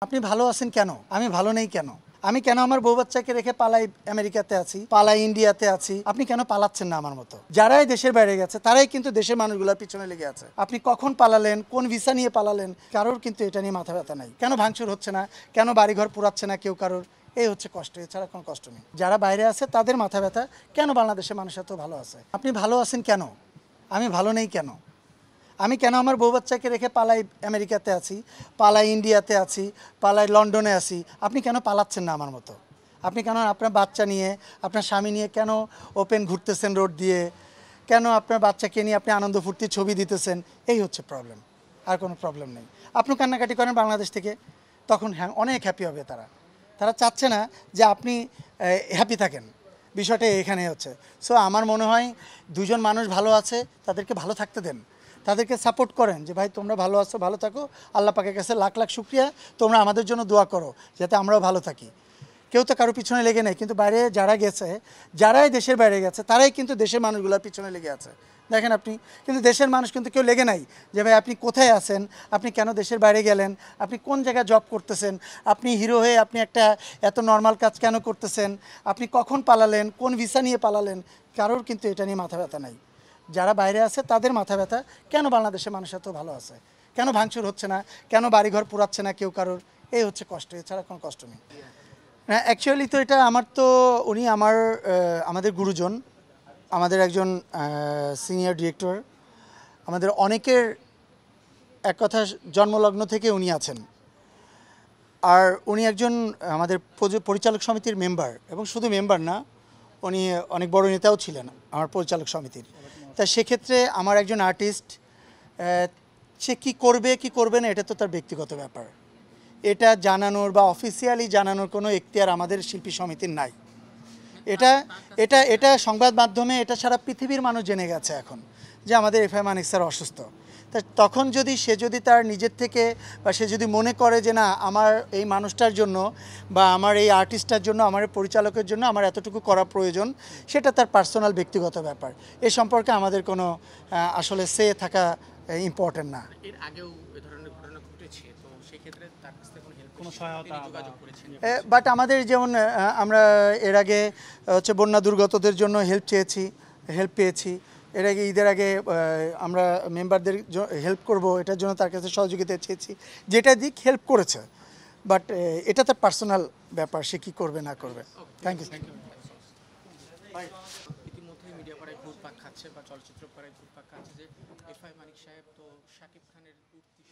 আপনি ভালো আছেন কেন? আমি ভালো নেই কেন? আমি কেন আমার বউ বাচ্চাকে রেখে পালাই আমেরিকাতে আছি, পালাই ইন্ডিয়াতে আছি? আপনি কেন পালাচ্ছেন না আমার মতো? যারাই দেশের বাইরে গেছে তারাই কিন্তু দেশের মানুষগুলোর পিছনে লেগে আছে। আপনি কখন পালালেন, কোন ভিসা নিয়ে পালালেন, কারোর কিন্তু এটা নিয়ে মাথা ব্যথা নাই। কেন ভাঙচুর হচ্ছে না, কেন বাড়িঘর পুড়াচ্ছে না কেউ কারোর, এই হচ্ছে কষ্ট, এছাড়া কোনো কষ্ট নেই। যারা বাইরে আছে তাদের মাথা ব্যথা, কেন বাংলাদেশের মানুষ এত ভালো আছে? আপনি ভালো আছেন কেন? আমি ভালো নেই কেন? আমি কেন আমার বউ বাচ্চাকে রেখে পালাই আমেরিকাতে আছি, পালাই ইন্ডিয়াতে আছি, পালাই লন্ডনে আছি? আপনি কেন পালাচ্ছেন না আমার মতো? আপনি কেন আপনার বাচ্চা নিয়ে, আপনার স্বামী নিয়ে কেন ওপেন ঘুরতেছেন রোড দিয়ে? কেন আপনার বাচ্চাকে নিয়ে আপনি আনন্দ ফুর্তির ছবি দিতেছেন? এই হচ্ছে প্রবলেম, আর কোনো প্রবলেম নেই। আপনি কান্নাকাটি করেন বাংলাদেশ থেকে, তখন হ্যাঁ অনেক হ্যাপি হবে তারা। তারা চাচ্ছে না যে আপনি হ্যাপি থাকেন, বিষয়টা এখানে হচ্ছে। সো আমার মনে হয় দুজন মানুষ ভালো আছে, তাদেরকে ভালো থাকতে দেন, তাদেরকে সাপোর্ট করেন যে ভাই তোমরা ভালো আছো, ভালো থাকো, আল্লাহ পাকের কাছে লাখ লাখ শুক্রিয়া, তোমরা আমাদের জন্য দোয়া করো যাতে আমরাও ভালো থাকি। কেউ তো কারো পিছনে লেগে নেই, কিন্তু বাইরে যারা গেছে, যারাই দেশের বাইরে গেছে তারাই কিন্তু দেশের মানুষগুলোর পিছনে লেগে আছে। দেখেন আপনি, কিন্তু দেশের মানুষ কিন্তু কেউ লেগে নাই যে ভাই আপনি কোথায় আছেন, আপনি কেন দেশের বাইরে গেলেন, আপনি কোন জায়গায় জব করতেছেন, আপনি হিরো হয়ে আপনি একটা এত নর্মাল কাজ কেন করতেছেন, আপনি কখন পালালেন, কোন ভিসা নিয়ে পালালেন, কারোর কিন্তু এটা নিয়ে মাথা ব্যথা নাই। যারা বাইরে আছে তাদের মাথা ব্যথা, কেন বাংলাদেশের মানুষ এত ভালো আছে, কেন ভাঙচুর হচ্ছে না, কেন বাড়িঘর পুড়াচ্ছে না কেউ কারোর, এই হচ্ছে কষ্ট, এছাড়া কোনো কষ্ট নেই। হ্যাঁ অ্যাকচুয়ালি তো এটা আমার তো, উনি আমাদের গুরুজন, আমাদের একজন সিনিয়র ডিরেক্টর, আমাদের অনেকের এক কথা জন্মলগ্ন থেকে উনি আছেন। আর উনি একজন আমাদের পরিচালক সমিতির মেম্বার, এবং শুধু মেম্বার না, উনি অনেক বড় নেতাও ছিলেন আমার পরিচালক সমিতির। তা সেক্ষেত্রে আমার একজন আর্টিস্ট, সে কী করবে কি করবে না এটা তো তার ব্যক্তিগত ব্যাপার। এটা জানানোর বা অফিসিয়ালি জানানোর কোনো এখতিয়ার আমাদের শিল্পী সমিতির নাই। এটা এটা এটা সংবাদ মাধ্যমে এটা সারা পৃথিবীর মানুষ জেনে গেছে এখন যে আমাদের এফ আই মানিক স্যার অসুস্থ। তা তখন যদি সে যদি তার নিজের থেকে, বা সে যদি মনে করে যে না আমার এই মানুষটার জন্য বা আমার এই আর্টিস্টটার জন্য, আমার এই পরিচালকের জন্য আমার এতটুকু করা প্রয়োজন, সেটা তার পার্সোনাল ব্যক্তিগত ব্যাপার। এ সম্পর্কে আমাদের কোনো আসলে সে থাকা ইম্পর্টেন্ট না। এর আগেও এ ধরনের ঘটনা ঘটেছে, তো সেক্ষেত্রে তার কাছ থেকে কোনো সহায়তা যোগাযোগ করেছেন? বাট আমাদের যেমন আমরা এর আগে হচ্ছে বন্যা দুর্গতদের জন্য হেল্প পেয়েছি। এর আগে ঈদের আগে আমরা মেম্বারদের হেল্প করব, এটার জন্য তার কাছে সহযোগিতা চেয়েছি, যেটা দিক হেল্প করেছে। বাট এটা তার পার্সোনাল ব্যাপার, সে কী করবে না করবে। Thank you. ইতিমধ্যে মিডিয়া পাড়ায় ঘুরপাক খাচ্ছে বা চলচ্চিত্র পাড়ায় ঘুরপাক খাচ্ছে যে এফ আই মানিক সাহেব তো শাকিব খানের উক্তি